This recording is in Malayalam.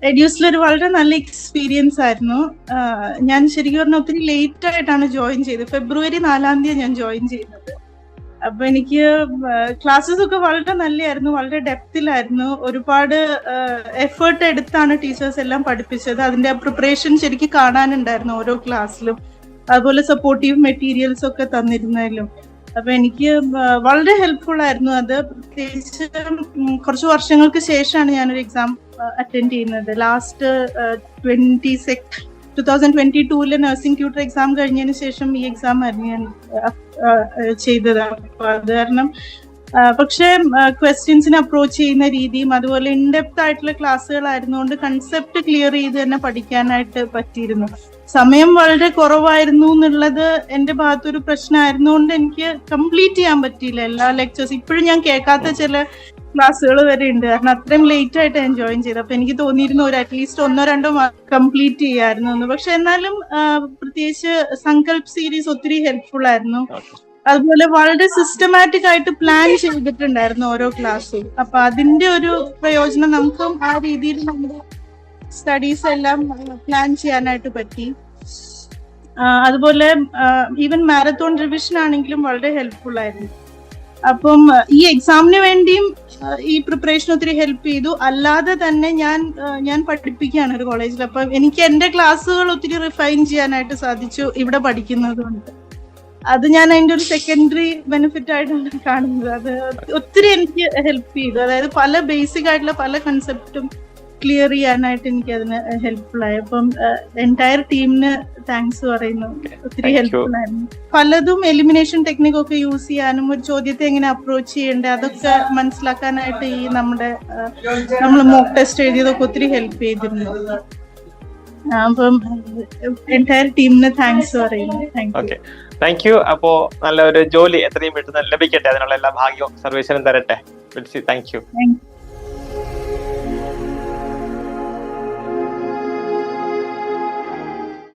എഡ്യൂസിലൊരു വളരെ നല്ല എക്സ്പീരിയൻസ് ആയിരുന്നു. ഞാൻ ശരിക്കും പറഞ്ഞാൽ ഒത്തിരി ലേറ്റ് ആയിട്ടാണ് ജോയിൻ ചെയ്തത്. ഫെബ്രുവരി 4 ഞാൻ ജോയിൻ ചെയ്യുന്നത്. അപ്പൊ എനിക്ക് ക്ലാസ്സസ് ഒക്കെ വളരെ നല്ലതായിരുന്നു, വളരെ ഡെപ്തിലായിരുന്നു. ഒരുപാട് എഫേർട്ട് എടുത്താണ് ടീച്ചേഴ്സ് എല്ലാം പഠിപ്പിച്ചത്. അതിന്റെ പ്രിപ്പറേഷൻ ശരിക്കും കാണാനുണ്ടായിരുന്നു ഓരോ ക്ലാസ്സിലും. അതുപോലെ സപ്പോർട്ടീവ് മെറ്റീരിയൽസ് ഒക്കെ തന്നിരുന്നതിലും. അപ്പൊ എനിക്ക് വളരെ ഹെൽപ്ഫുൾ ആയിരുന്നു അത്. പ്രത്യേകിച്ച് കുറച്ച് വർഷങ്ങൾക്ക് ശേഷമാണ് ഞാനൊരു എക്സാം അറ്റൻഡ് ചെയ്യുന്നത്. ലാസ്റ്റ് 2022 നഴ്സിംഗ് ട്യൂട്ടർ എക്സാം കഴിഞ്ഞതിന് ശേഷം ഈ എക്സാം ആയിരുന്നു ഞാൻ ചെയ്തത്. അപ്പൊ അത് കാരണം പക്ഷേ ക്വസ്റ്റ്യൻസിനെ അപ്രോച്ച് ചെയ്യുന്ന രീതിയും അതുപോലെ ഇൻഡെപ്ത് ആയിട്ടുള്ള ക്ലാസ്സുകളായിരുന്നുകൊണ്ട് കൺസെപ്റ്റ് ക്ലിയർ ചെയ്ത് തന്നെ പഠിക്കാനായിട്ട് പറ്റിയിരുന്നു. സമയം വളരെ കുറവായിരുന്നു എന്നുള്ളത് എന്റെ ഭാഗത്തൊരു പ്രശ്നമായിരുന്നുകൊണ്ട് എനിക്ക് കംപ്ലീറ്റ് ചെയ്യാൻ പറ്റിയില്ല എല്ലാ ലെക്ചേഴ്സ്. ഇപ്പോഴും ഞാൻ കേൾക്കാത്ത ചില ക്ലാസ്സുകൾ വരെ ഉണ്ട്, കാരണം അത്രയും ലേറ്റ് ആയിട്ട് ഞാൻ ജോയിൻ ചെയ്തത്. അപ്പൊ എനിക്ക് തോന്നിയിരുന്നു ഒരു അറ്റ്ലീസ്റ്റ് 1-2 കംപ്ലീറ്റ് ചെയ്യായിരുന്നു എന്ന്. പക്ഷെ എന്നാലും പ്രത്യേകിച്ച് സങ്കൽപ് സീരീസ് ഒത്തിരി ഹെൽപ്ഫുൾ ആയിരുന്നു. അതുപോലെ വളരെ സിസ്റ്റമാറ്റിക് ആയിട്ട് പ്ലാൻ ചെയ്തിട്ടുണ്ടായിരുന്നു ഓരോ ക്ലാസ്സും. അപ്പൊ അതിന്റെ ഒരു പ്രയോജനം നമുക്കും ആ രീതിയിൽ നമ്മുടെ സ്റ്റഡീസ് എല്ലാം പ്ലാൻ ചെയ്യാനായിട്ട് പറ്റി. അതുപോലെ ഈവൻ മാരത്തോൺ റിവിഷൻ ആണെങ്കിലും വളരെ ഹെൽപ്ഫുൾ ആയിരുന്നു. അപ്പം ഈ എക്സാമിന് വേണ്ടിയും ഈ പ്രിപ്പറേഷൻ ഒത്തിരി ഹെൽപ്പ് ചെയ്തു. അല്ലാതെ തന്നെ ഞാൻ പഠിപ്പിക്കുകയാണ് ഒരു കോളേജിൽ. അപ്പൊ എനിക്ക് എന്റെ ക്ലാസ്സുകൾ ഒത്തിരി റിഫൈൻ ചെയ്യാനായിട്ട് സാധിച്ചു ഇവിടെ പഠിക്കുന്നത് കൊണ്ട്. അത് ഞാൻ അതിന്റെ ഒരു സെക്കൻഡറി ബെനിഫിറ്റ് ആയിട്ടാണ് കാണുന്നത്. അത് ഒത്തിരി എനിക്ക് ഹെൽപ്പ് ചെയ്തു. അതായത് പല ബേസിക് ആയിട്ടുള്ള പല കൺസെപ്റ്റും ക്ലിയർ ചെയ്യാനായിട്ട് എനിക്ക് അതിന് ഹെൽപ്ഫുൾ ആയി. അപ്പം എൻറ്റയർ ടീമിന് താങ്ക്സ് പറയുന്നു. ഒത്തിരി ഹെൽപ്ഫുൾ ആയിരുന്നു. പലതും എലിമിനേഷൻ ടെക്നിക് ഒക്കെ യൂസ് ചെയ്യാനും ഒരു ചോദ്യത്തെ എങ്ങനെ അപ്രോച്ച് ചെയ്യേണ്ടത് അതൊക്കെ മനസ്സിലാക്കാനായിട്ട് ഈ നമ്മൾ മോക്ക് ടെസ്റ്റ് എഴുതിയതൊക്കെ ഒത്തിരി ഹെൽപ്പ് ചെയ്തിരുന്നു. അപ്പം എൻറ്റയർ ടീമിന് താങ്ക്സ് പറയുന്നു. Thank you. അപ്പോ നല്ലൊരു ജോലി എത്രയും പെട്ടെന്ന് ലഭിക്കട്ടെ. അതിനുള്ള എല്ലാ ഭാഗ്യവും സർവേശ്വരൻ തരട്ടെ. Thank you.